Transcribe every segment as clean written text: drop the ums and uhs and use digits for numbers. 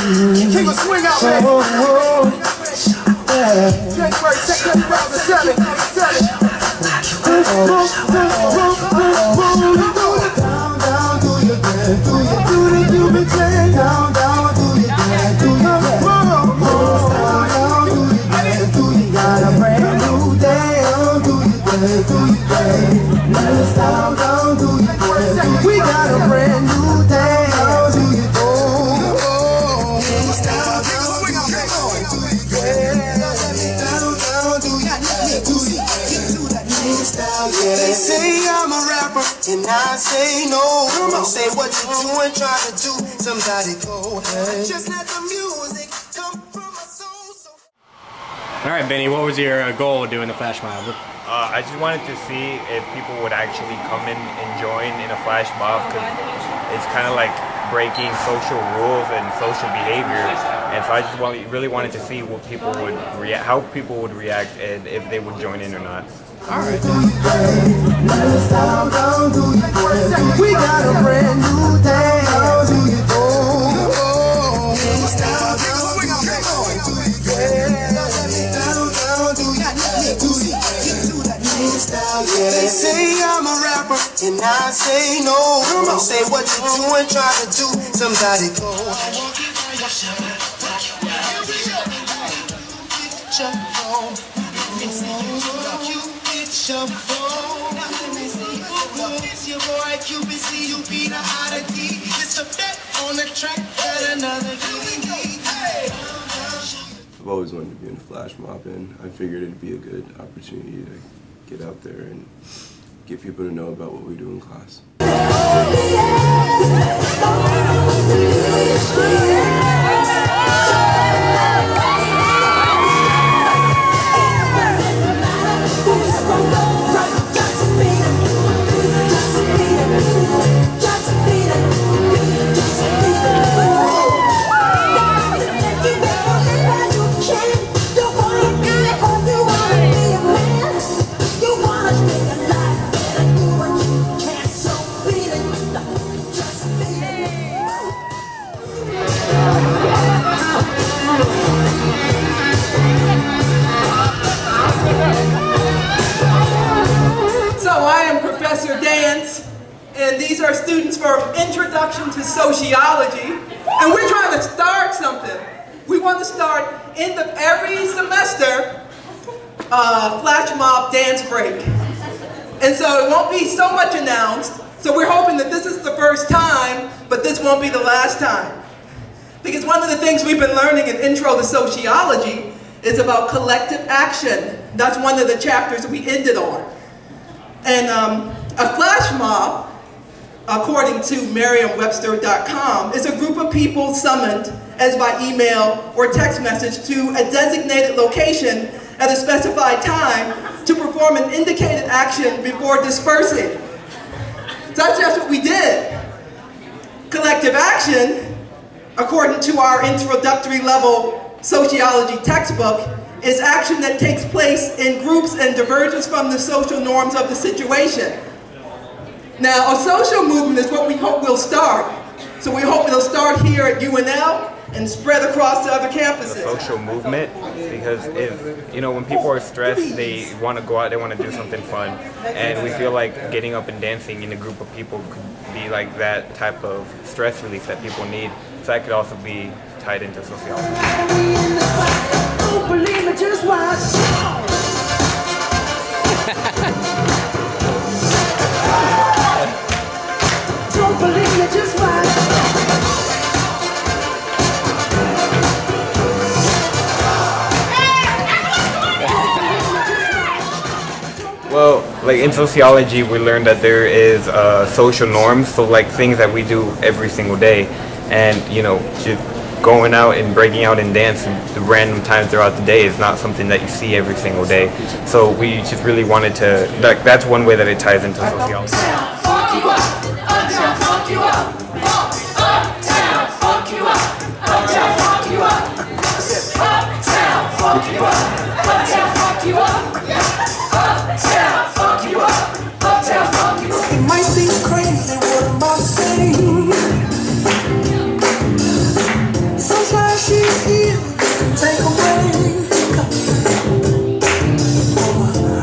King of swing out, man. January 2nd, 2007. Down, down, do your dance, do the Cuban chain. Down, down, do your dance, do your dance. Down, down, do your dance, do you got a brand new day? Do your dance, do your dance. Down, down, do your dance. We got a brand new day. Do your dance. They say I'm a rapper, and I say no. Don't say what you doing, try to do somebody go ahead. Just let the music come from my soul. All right, Benny, what was your goal of doing the flash mob? I just wanted to see if people would actually come in and join in a flash mob, because it's kind of like breaking social rules and social behavior, and so I just really wanted to see what people would how people would react, and if they would join in or not. All right. We got a brand new day. They say I'm a rapper, and I say no. Don't say what you doing, try to do somebody go. It's your boy QBC, you be the oddity. It's a bet on the track that another I've always wanted to be in a flash mob, and I figured it'd be a good opportunity to get out there and get people to know about what we do in class. And these are students for Introduction to Sociology, and we're trying to start something. We want to start every semester flash mob dance break, and so it won't be so much announced. So we're hoping that this is the first time, but this won't be the last time, because one of the things we've been learning in Intro to Sociology is about collective action. That's one of the chapters we ended on, and a flash mob, according to Merriam-Webster.com, is a group of people summoned, as by email or text message, to a designated location at a specified time to perform an indicated action before dispersing. So that's just what we did. Collective action, according to our introductory level sociology textbook, is action that takes place in groups and diverges from the social norms of the situation. Now, a social movement is what we hope will start. So we hope it'll start here at UNL and spread across to other campuses. A social movement, because if, you know, when people are stressed, they want to go out, they want to do something fun, and we feel like getting up and dancing in a group of people could be like that type of stress release that people need. So that could also be tied into sociology. Don't believe me, just watch. Don't believe me, just watch. Well, like in sociology, we learned that there is social norms, so like things that we do every single day, and you know, just going out and breaking out and dancing the random times throughout the day is not something that you see every single day. So we just really wanted to, like, that's one way that it ties into sociology. It might seem crazy what I'm about to say. Sunshine Take away.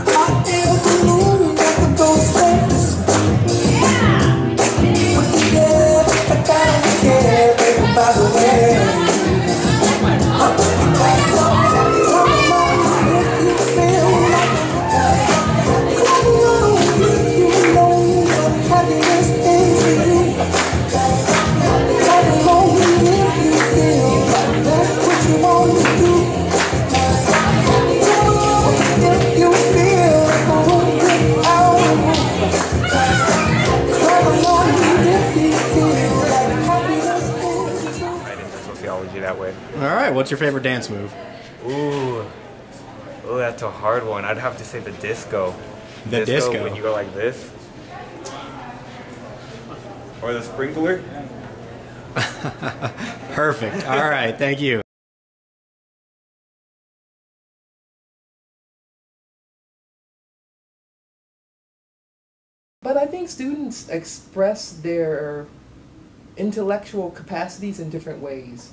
Hot air balloon at the ghost face. Yeah, I gotta care, baby, by the way. Sociology that way. All right, what's your favorite dance move? Ooh, that's a hard one. I'd have to say the disco. The disco? When you go like this. Or the sprinkler. Perfect. All right, thank you. But I think students express their intellectual capacities in different ways.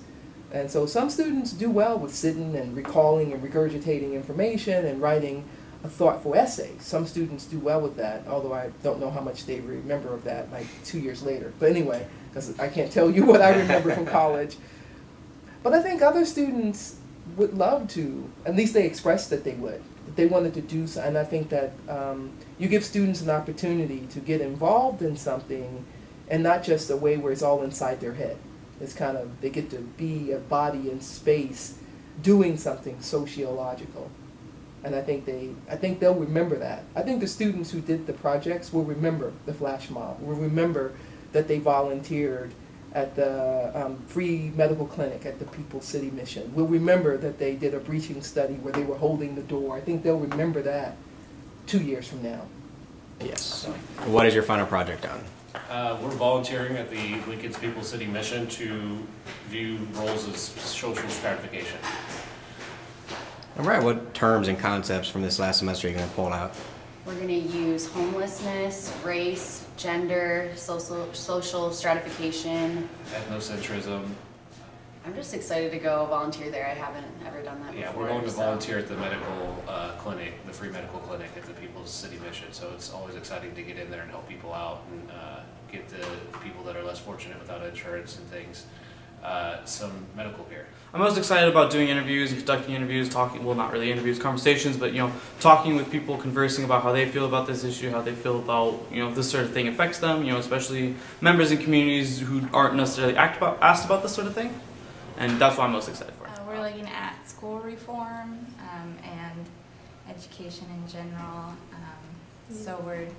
And so some students do well with sitting and recalling and regurgitating information and writing a thoughtful essay. Some students do well with that, although I don't know how much they remember of that like 2 years later. But anyway, because I can't tell you what I remember from college. But I think other students would love to, at least they expressed that they would. That they wanted to do so, and I think that you give students an opportunity to get involved in something and not just a way where it's all inside their head. It's kind of, they get to be a body in space doing something sociological. And I think they'll remember that. I think the students who did the projects will remember the flash mob, will remember that they volunteered at the free medical clinic at the People's City Mission. Will remember that they did a breaching study where they were holding the door. I think they'll remember that 2 years from now. Yes. What is your final project on? We're volunteering at the Lincoln's People's City Mission to view roles as social stratification. All right, what terms and concepts from this last semester are you going to pull out? We're going to use homelessness, race, gender, social stratification. Ethnocentrism. I'm just excited to go volunteer there. I haven't ever done that before. Yeah, we're going to volunteer at the medical clinic, the free medical clinic at the People's City Mission. So it's always exciting to get in there and help people out and get the people that are less fortunate without insurance and things some medical care. I'm most excited about doing interviews and conducting interviews, talking, well, not really interviews, conversations, but, talking with people, conversing about how they feel about this issue, how they feel about, if this sort of thing affects them, especially members in communities who aren't necessarily asked about this sort of thing. And that's what I'm most excited for. We're looking at school reform and education in general. So we're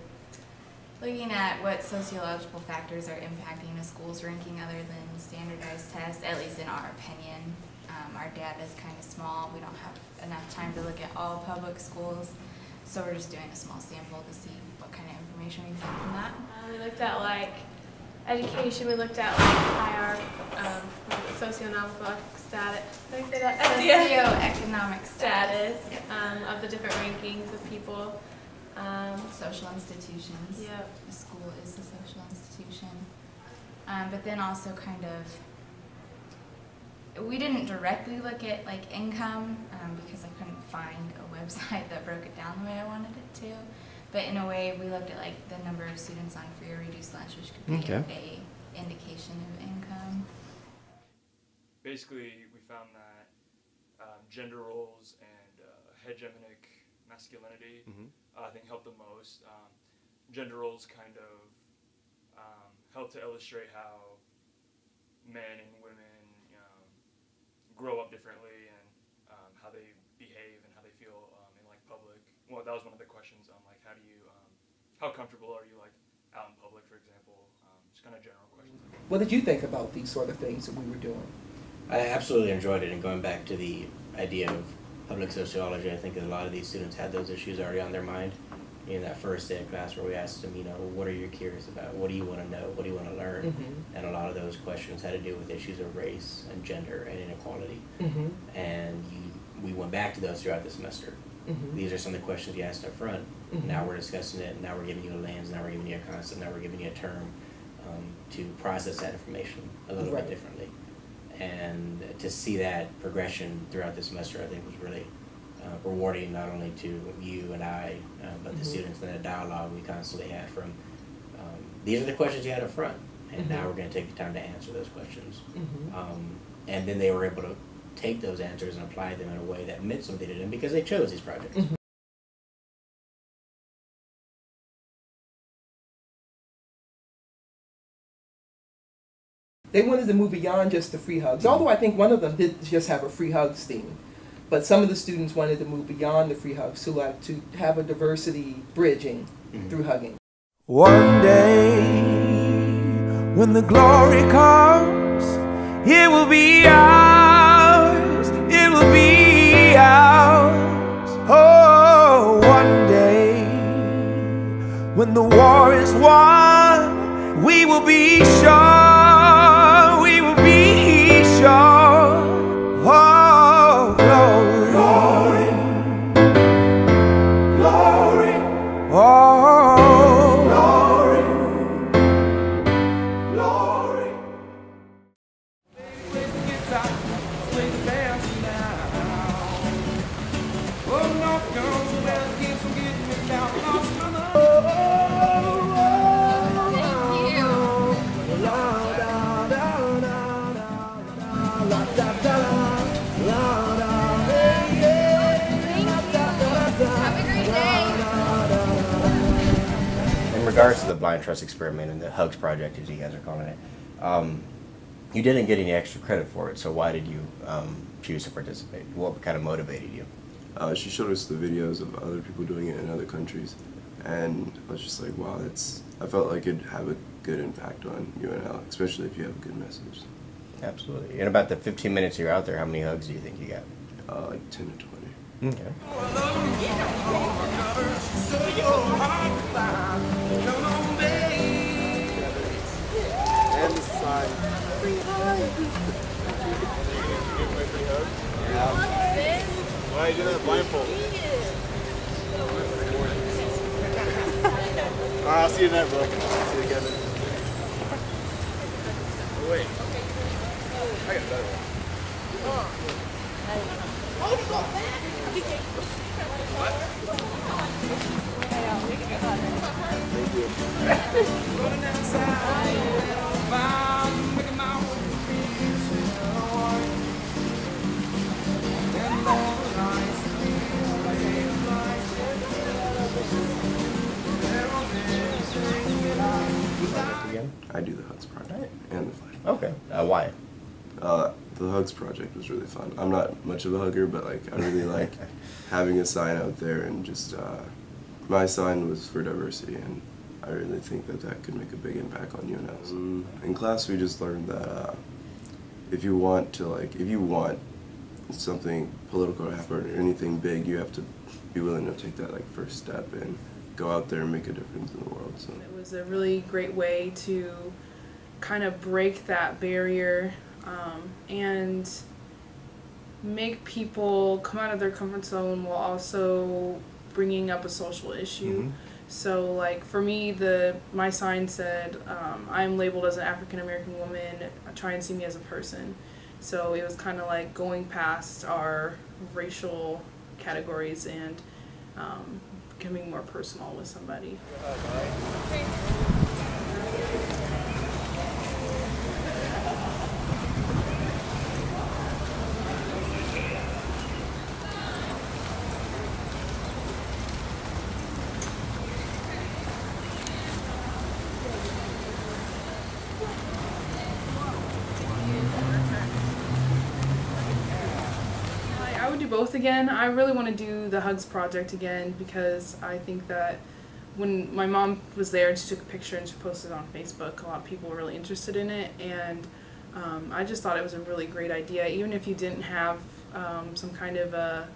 looking at what sociological factors are impacting a school's ranking other than standardized tests, at least in our opinion. Our data is kind of small. We don't have enough time to look at all public schools. So we're just doing a small sample to see what kind of information we get from that. We looked at education, we looked at IR, socioeconomic status, Socioeconomic status of the different rankings of people. Social institutions. Yep. A school is a social institution. But then also kind of, we didn't directly look at income because I couldn't find a website that broke it down the way I wanted it to. But in a way, we looked at the number of students on free or reduced lunch, which could be a indication of income. Basically, we found that gender roles and hegemonic masculinity, I think, helped the most. Gender roles kind of help to illustrate how men and women grow up differently and how they behave and how they feel in public. Well, that was one of the questions. How comfortable are you out in public, for example? Just kind of general questions. What did you think about these sort of things that we were doing? I absolutely enjoyed it, and going back to the idea of public sociology, I think that a lot of these students had those issues already on their mind. In that first day of class where we asked them, what are you curious about? What do you want to know? What do you want to learn? And a lot of those questions had to do with issues of race and gender and inequality. And we went back to those throughout the semester. These are some of the questions you asked up front. Now we're discussing it. Now we're giving you a lens. Now we're giving you a concept. Now we're giving you a term to process that information a little bit differently. and to see that progression throughout the semester, I think was really rewarding, not only to you and I, but the students and the dialogue we constantly had from, these are the questions you had up front, and now we're going to take the time to answer those questions. And then they were able to take those answers and apply them in a way that meant something to them because they chose these projects. They wanted to move beyond just the free hugs, although I think one of them did just have a free hugs theme. But some of the students wanted to move beyond the free hugs to have a diversity bridging through hugging. One day, when the glory comes, it will be ours, it will be ours. Oh, one day, when the war is won, we will be sure, we will be sure. Oh, glory, glory, glory. Oh, glory, glory. Play the guitar, play the bands now. Oh, no, girls, well, keep from getting me down. In regards to the blind trust experiment and the HUGS project, as you guys are calling it, you didn't get any extra credit for it, so why did you choose to participate? What kind of motivated you? She showed us the videos of other people doing it in other countries, and I was just like, wow, I felt like it'd have a good impact on UNL, especially if you have a good message. Absolutely. In about the 15 minutes you're out there, how many hugs do you think you got? Like 10 to 20. Okay. And the side. Why are you doing that blindfold? Alright, I'll see you tonight, bro. See you again. Oh, wait. I got a better one. Oh, you go back? What? Thank you. Running outside, making my way Again? I do the HUGS project and the flash. Okay. Why? The HUGS project was really fun. I'm not much of a hugger, but like I really like having a sign out there, and just my sign was for diversity, and I really think that could make a big impact on UNL. In class, we just learned that if you want something political to happen or anything big, you have to be willing to take that first step and go out there and make a difference in the world. So it was a really great way to kind of break that barrier and make people come out of their comfort zone while also bringing up a social issue. So like for me, my sign said, I'm labeled as an African American woman, try and see me as a person. So it was kind of like going past our racial categories and becoming more personal with somebody. I would do both again. I really want to do the HUGS project again because I think that when my mom was there and she took a picture and she posted it on Facebook, a lot of people were really interested in it, and I just thought it was a really great idea. Even if you didn't have some kind of a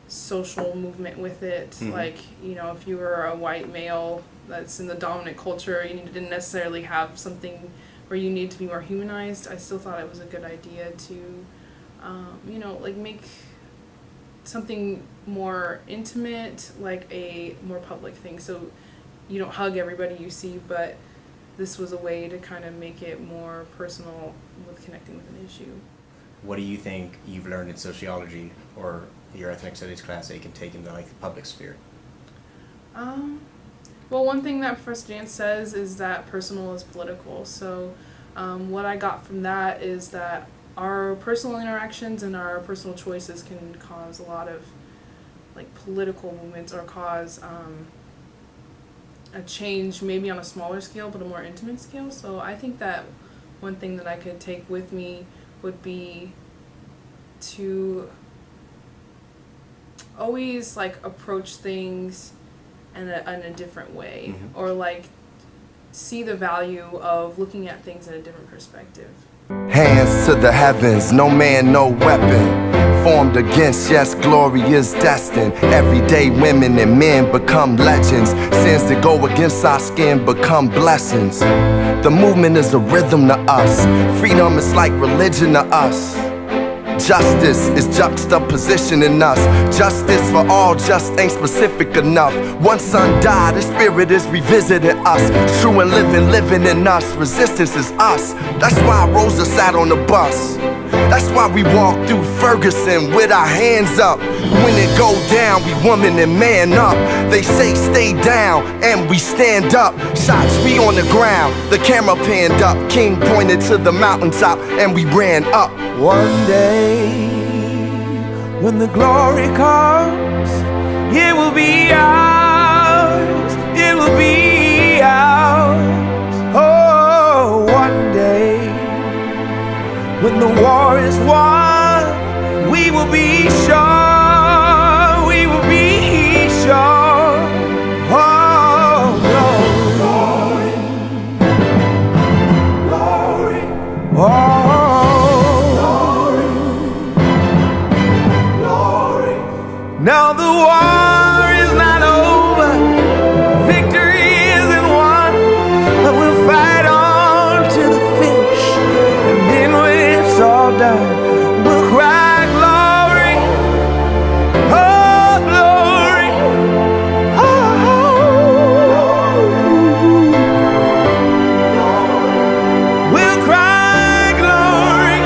social movement with it, like, you know, if you were a white male that's in the dominant culture, you didn't necessarily have something where you need to be more humanized, I still thought it was a good idea to, you know, like make something more intimate, like a more public thing. So you don't hug everybody you see, but this was a way to kind of make it more personal with connecting with an issue. what do you think you've learned in sociology or your ethnic studies class that you can take into like the public sphere? Well, one thing that Professor Jantz says is that personal is political. So what I got from that is that our personal interactions and our personal choices can cause a lot of like political movements or cause a change maybe on a smaller scale but a more intimate scale. So I think that one thing that I could take with me would be to always like approach things in a different way, or like see the value of looking at things in a different perspective. Hands to the heavens, no man, no weapon formed against, yes, glory is destined. Everyday women and men become legends. Sins that go against our skin become blessings. The movement is a rhythm to us. Freedom is like religion to us. Justice is juxtaposition in us. Justice for all just ain't specific enough. One son died, his spirit is revisiting us. True and living in us. Resistance is us. That's why Rosa sat on the bus. That's why we walk through Ferguson with our hands up. When it go down, we woman and man up. They say stay down, and we stand up. Shots, we on the ground, the camera panned up. King pointed to the mountaintop, and we ran up. One day, when the glory comes, it will be ours. It will be ours. Oh, one day, when the war is won, we will be sure, we will be sure. Oh, glory, glory, glory. Oh, now the war is not over, victory isn't won, but we'll fight on to the finish, and then when it's all done, we'll cry glory, oh glory, oh, we'll cry glory,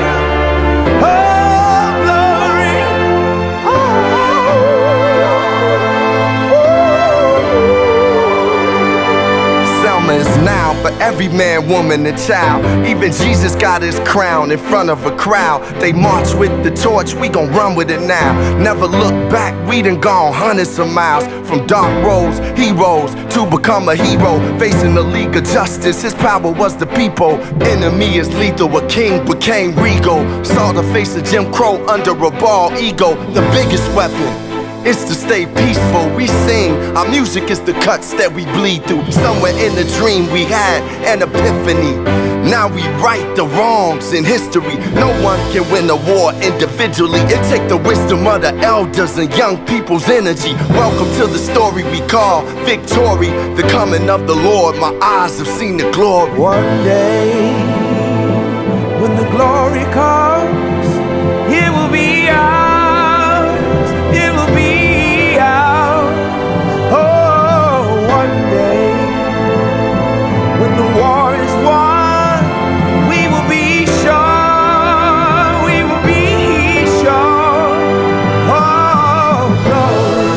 oh glory, Selma is now for every man, woman, and child. Even Jesus got his crown in front of a crowd. They march with the torch, we gon' run with it now. Never look back, we done gone hundreds of miles. From dark roads, heroes, to become a hero. Facing the League of Justice, his power was the people. Enemy is lethal, a king became regal. Saw the face of Jim Crow under a bald ego. The biggest weapon is to stay peaceful. We sing, our music is the cuts that we bleed through. Somewhere in the dream we had an epiphany. Now we right the wrongs in history. No one can win a war individually. It take the wisdom of the elders and young people's energy. Welcome to the story we call victory. The coming of the Lord, my eyes have seen the glory. one day, when the glory comes, it will be ours, it will be ours. Oh, one day, when the war is won, we will be sure, we will be sure. Oh, glory,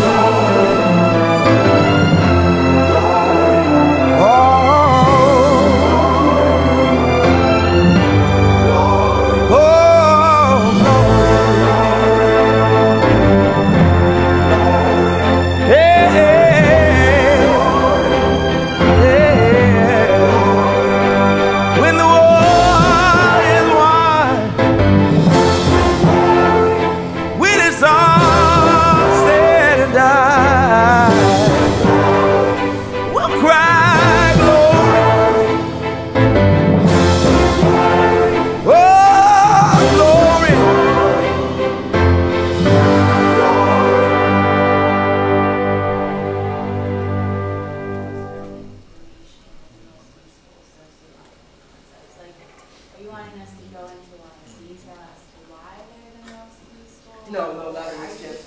No, not in this kit.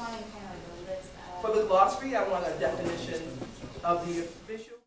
For the glossary, I want a definition of the official.